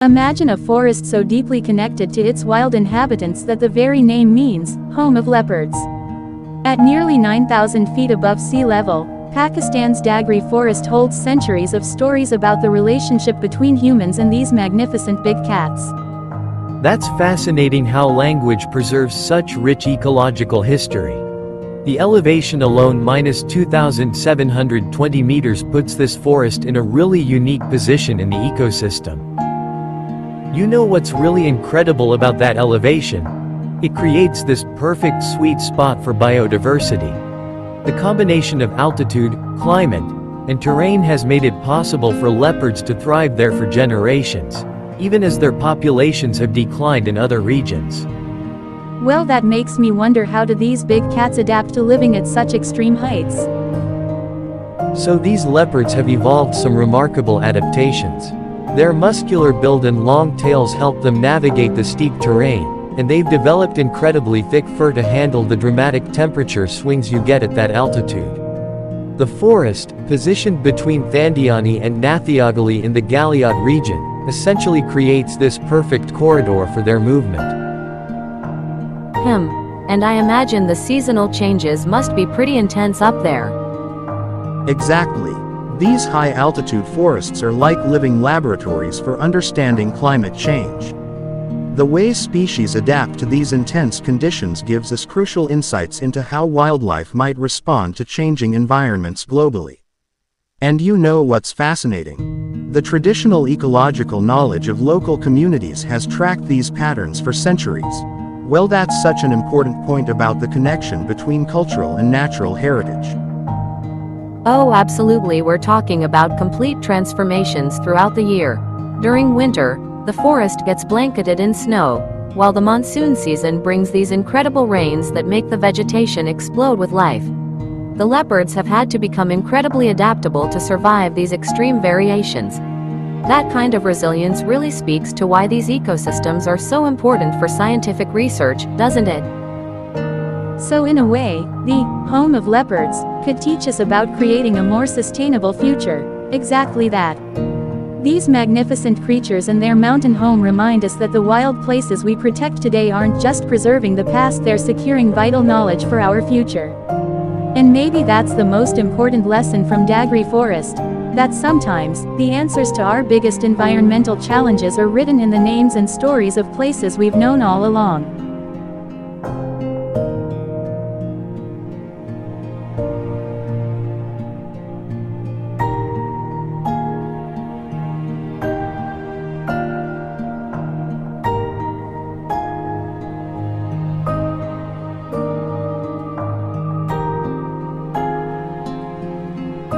Imagine a forest so deeply connected to its wild inhabitants that the very name means, home of leopards. At nearly 9,000 feet above sea level, Pakistan's Dagri forest holds centuries of stories about the relationship between humans and these magnificent big cats. That's fascinating how language preserves such rich ecological history. The elevation alone -2,720 meters puts this forest in a really unique position in the ecosystem. You know what's really incredible about that elevation? It creates this perfect sweet spot for biodiversity. The combination of altitude, climate, and terrain has made it possible for leopards to thrive there for generations, even as their populations have declined in other regions. Well, that makes me wonder, how do these big cats adapt to living at such extreme heights? So these leopards have evolved some remarkable adaptations. Their muscular build and long tails help them navigate the steep terrain, and they've developed incredibly thick fur to handle the dramatic temperature swings you get at that altitude. The forest, positioned between Thandiani and Nathiagali in the Galiyat region, essentially creates this perfect corridor for their movement. And I imagine the seasonal changes must be pretty intense up there. Exactly. These high-altitude forests are like living laboratories for understanding climate change. The way species adapt to these intense conditions gives us crucial insights into how wildlife might respond to changing environments globally. And you know what's fascinating? The traditional ecological knowledge of local communities has tracked these patterns for centuries. Well, that's such an important point about the connection between cultural and natural heritage. Oh, absolutely, we're talking about complete transformations throughout the year. During winter, the forest gets blanketed in snow, while the monsoon season brings these incredible rains that make the vegetation explode with life. The leopards have had to become incredibly adaptable to survive these extreme variations. That kind of resilience really speaks to why these ecosystems are so important for scientific research, doesn't it? So in a way, the home of leopards could teach us about creating a more sustainable future. Exactly that. These magnificent creatures and their mountain home remind us that the wild places we protect today aren't just preserving the past, they're securing vital knowledge for our future. And maybe that's the most important lesson from Dagri Forest, that sometimes, the answers to our biggest environmental challenges are written in the names and stories of places we've known all along.